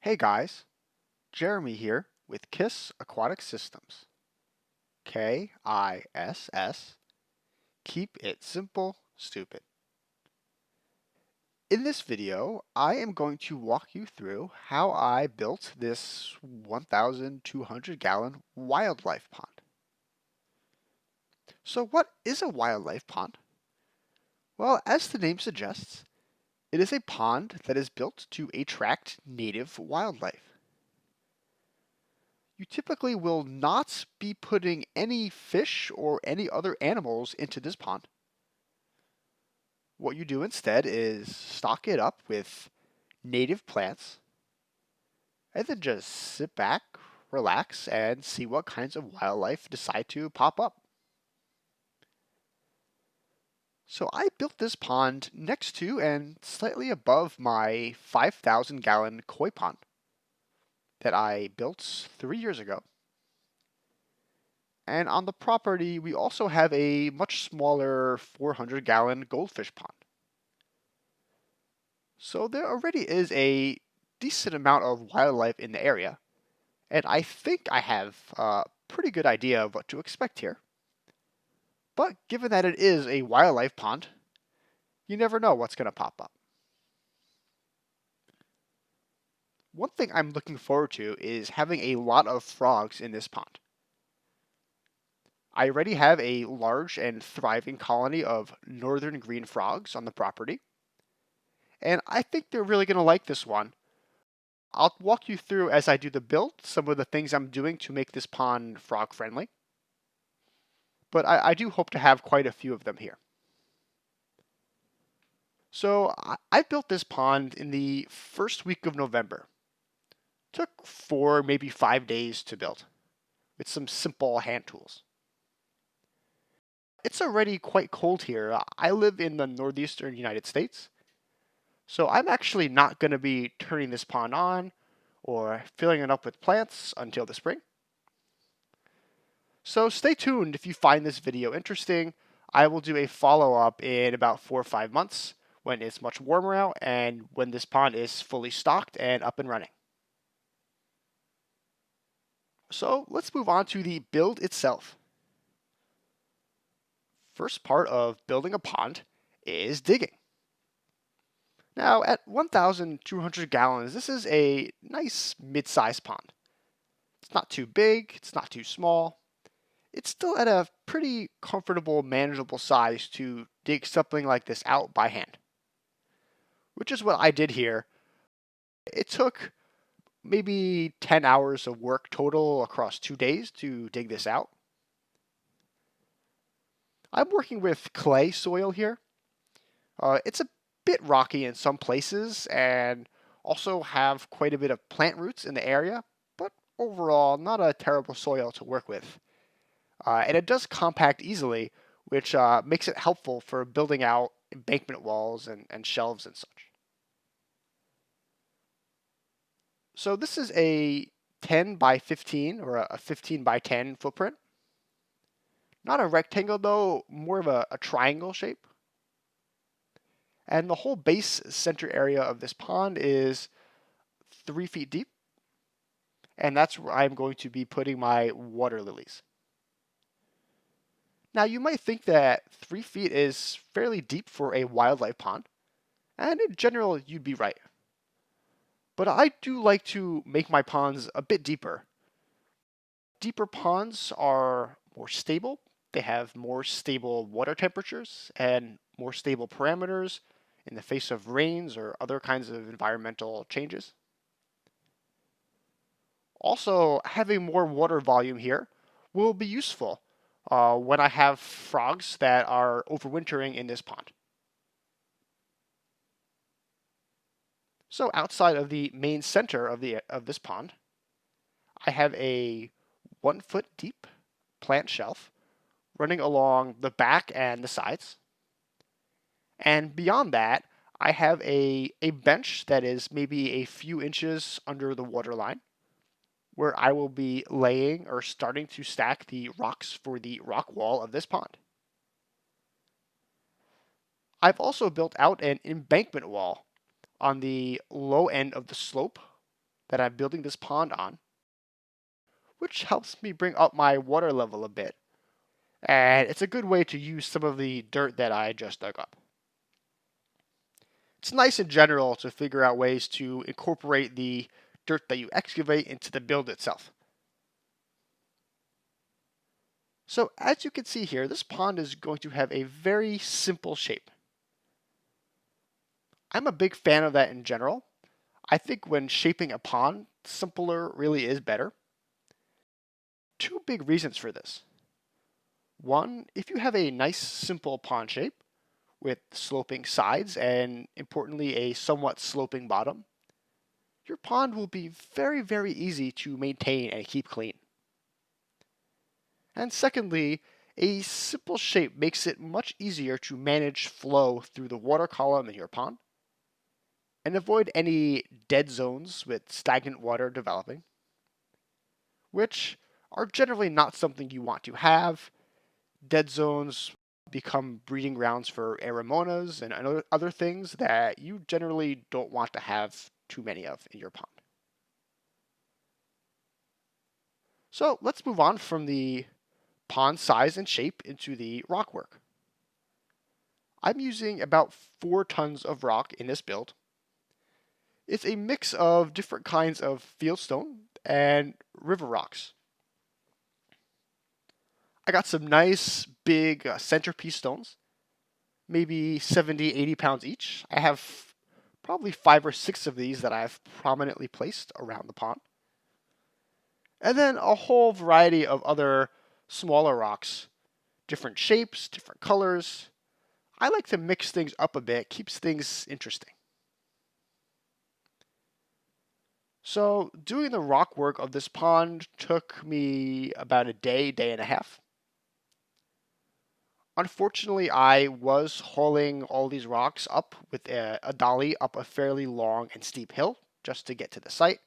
Hey guys, Jeremy here with KISS Aquatic Systems. KISS. Keep it simple, stupid. In this video, I am going to walk you through how I built this 1,200 gallon wildlife pond. So what is a wildlife pond? Well, as the name suggests, it is a pond that is built to attract native wildlife. You typically will not be putting any fish or any other animals into this pond. What you do instead is stock it up with native plants and then just sit back, relax, and see what kinds of wildlife decide to pop up. So I built this pond next to and slightly above my 5,000 gallon koi pond that I built 3 years ago. And on the property, we also have a much smaller 400 gallon goldfish pond. So there already is a decent amount of wildlife in the area, and I think I have a pretty good idea of what to expect here. But given that it is a wildlife pond, you never know what's going to pop up. One thing I'm looking forward to is having a lot of frogs in this pond. I already have a large and thriving colony of northern green frogs on the property, and I think they're really going to like this one. I'll walk you through as I do the build some of the things I'm doing to make this pond frog friendly. But I do hope to have quite a few of them here. So I built this pond in the first week of November. Took 4, maybe 5 days to build with some simple hand tools. It's already quite cold here. I live in the northeastern United States, so I'm actually not going to be turning this pond on or filling it up with plants until the spring. So stay tuned if you find this video interesting. I will do a follow-up in about 4 or 5 months when it's much warmer out and when this pond is fully stocked and up and running. So let's move on to the build itself. First part of building a pond is digging. Now at 1,200 gallons, this is a nice mid-sized pond. It's not too big, it's not too small. It's still at a pretty comfortable, manageable size to dig something like this out by hand, which is what I did here. It took maybe 10 hours of work total across 2 days to dig this out. I'm working with clay soil here. It's a bit rocky in some places and also have quite a bit of plant roots in the area, but overall not a terrible soil to work with. And it does compact easily, which makes it helpful for building out embankment walls and shelves and such. So this is a 10 by 15 or a 15 by 10 footprint. Not a rectangle though, more of a triangle shape. And the whole base center area of this pond is 3 feet deep. And that's where I'm going to be putting my water lilies. Now you might think that 3 feet is fairly deep for a wildlife pond, and in general you'd be right. But I do like to make my ponds a bit deeper. Deeper ponds are more stable, they have more stable water temperatures and more stable parameters in the face of rains or other kinds of environmental changes. Also, having more water volume here will be useful when I have frogs that are overwintering in this pond. So outside of the main center of this pond, I have a 1 foot deep plant shelf running along the back and the sides. And beyond that, I have a bench that is maybe a few inches under the water line, where I will be laying or starting to stack the rocks for the rock wall of this pond. I've also built out an embankment wall on the low end of the slope that I'm building this pond on, which helps me bring up my water level a bit. And it's a good way to use some of the dirt that I just dug up. It's nice in general to figure out ways to incorporate the dirt that you excavate into the build itself. So as you can see here, this pond is going to have a very simple shape. I'm a big fan of that in general. I think when shaping a pond, simpler really is better. Two big reasons for this. One, if you have a nice simple pond shape with sloping sides and importantly a somewhat sloping bottom, your pond will be very, very easy to maintain and keep clean. And secondly, a simple shape makes it much easier to manage flow through the water column in your pond and avoid any dead zones with stagnant water developing, which are generally not something you want to have. Dead zones become breeding grounds for aromonas and other things that you generally don't want to have too many of in your pond. So let's move on from the pond size and shape into the rock work. I'm using about 4 tons of rock in this build. It's a mix of different kinds of fieldstone and river rocks. I got some nice big centerpiece stones, maybe 70, 80 pounds each. I have probably 5 or 6 of these that I've prominently placed around the pond. And then a whole variety of other smaller rocks, different shapes, different colors. I like to mix things up a bit, keeps things interesting. So doing the rock work of this pond took me about a day, day and a half. Unfortunately, I was hauling all these rocks up with a dolly up a fairly long and steep hill just to get to the site.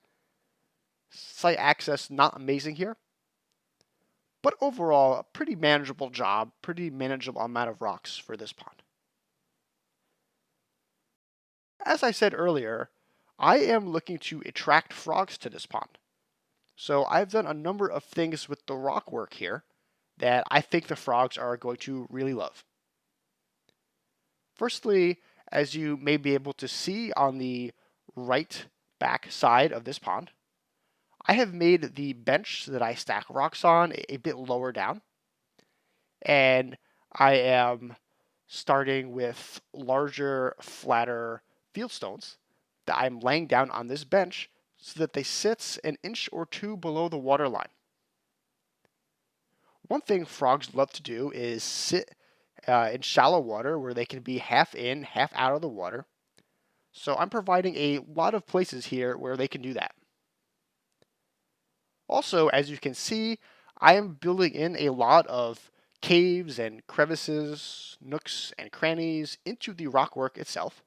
Site access not amazing here, but overall a pretty manageable job, pretty manageable amount of rocks for this pond. As I said earlier, I am looking to attract frogs to this pond. So I've done a number of things with the rock work here that I think the frogs are going to really love. Firstly, as you may be able to see on the right back side of this pond, I have made the bench that I stack rocks on a bit lower down. And I am starting with larger, flatter fieldstones that I'm laying down on this bench so that they sit an inch or two below the water line. One thing frogs love to do is sit in shallow water where they can be half in, half out of the water. So I'm providing a lot of places here where they can do that. Also, as you can see, I am building in a lot of caves and crevices, nooks and crannies into the rockwork itself,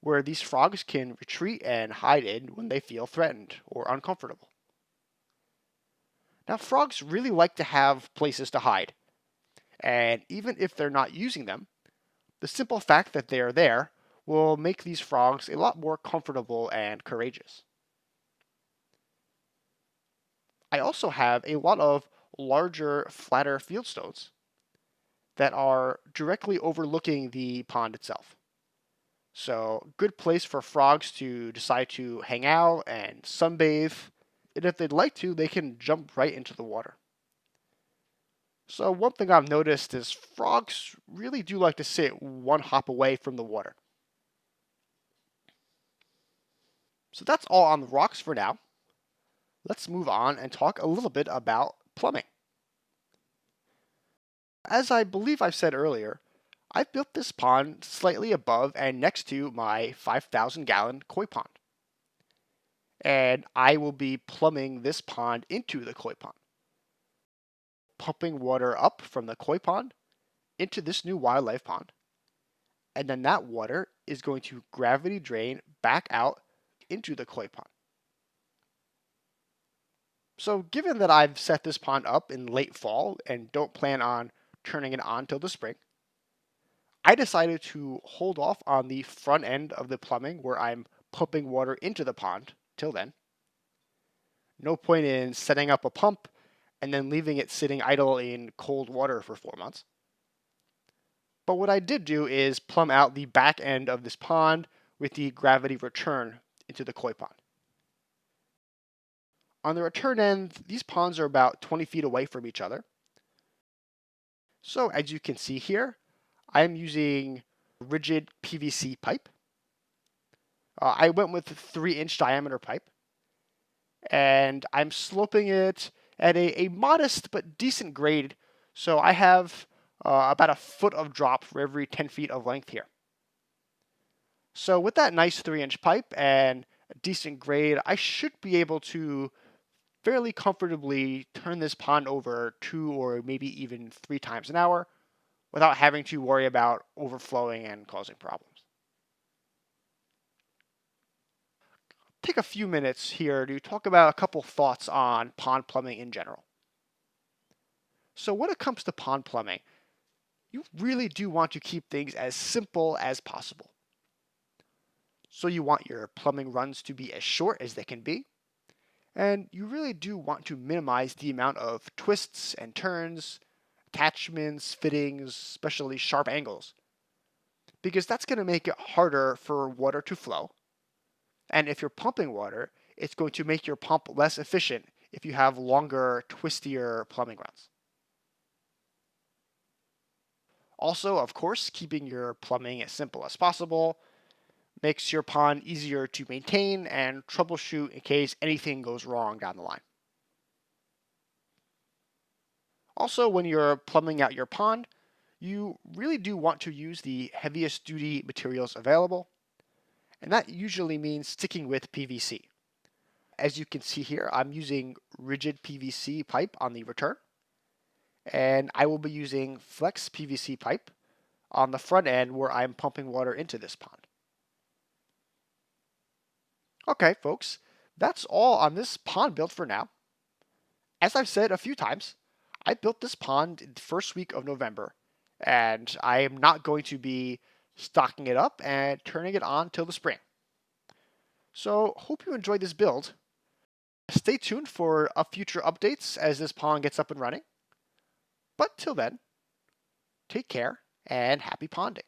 where these frogs can retreat and hide in when they feel threatened or uncomfortable. Now, frogs really like to have places to hide, and even if they're not using them, the simple fact that they are there will make these frogs a lot more comfortable and courageous. I also have a lot of larger, flatter fieldstones that are directly overlooking the pond itself. So, good place for frogs to decide to hang out and sunbathe. And if they'd like to, they can jump right into the water. So, one thing I've noticed is frogs really do like to sit one hop away from the water. So, that's all on the rocks for now. Let's move on and talk a little bit about plumbing. As I believe I've said earlier, I've built this pond slightly above and next to my 5,000-gallon koi pond. And I will be plumbing this pond into the koi pond, pumping water up from the koi pond into this new wildlife pond. And then that water is going to gravity drain back out into the koi pond. So given that I've set this pond up in late fall and don't plan on turning it on till the spring, I decided to hold off on the front end of the plumbing where I'm pumping water into the pond till then. No point in setting up a pump and then leaving it sitting idle in cold water for 4 months. But what I did do is plumb out the back end of this pond with the gravity return into the koi pond. On the return end, these ponds are about 20 feet away from each other. So as you can see here, I'm using rigid PVC pipe. I went with a 3-inch diameter pipe, and I'm sloping it at a modest but decent grade. So I have about a foot of drop for every 10 feet of length here. So with that nice 3-inch pipe and a decent grade, I should be able to fairly comfortably turn this pond over 2 or maybe even 3 times an hour without having to worry about overflowing and causing problems. Take a few minutes here to talk about a couple thoughts on pond plumbing in general. So when it comes to pond plumbing, you really do want to keep things as simple as possible. So you want your plumbing runs to be as short as they can be, and you really do want to minimize the amount of twists and turns, attachments, fittings, especially sharp angles, because that's going to make it harder for water to flow. And if you're pumping water, it's going to make your pump less efficient if you have longer, twistier plumbing runs. Also, of course, keeping your plumbing as simple as possible makes your pond easier to maintain and troubleshoot in case anything goes wrong down the line. Also, when you're plumbing out your pond, you really do want to use the heaviest duty materials available, and that usually means sticking with PVC. As you can see here, I'm using rigid PVC pipe on the return, and I will be using flex PVC pipe on the front end where I'm pumping water into this pond. Okay, folks, that's all on this pond build for now. As I've said a few times, I built this pond in the first week of November, and I am not going to be stocking it up and turning it on till the spring. So, hope you enjoyed this build. Stay tuned for future updates as this pond gets up and running. But till then, take care and happy ponding.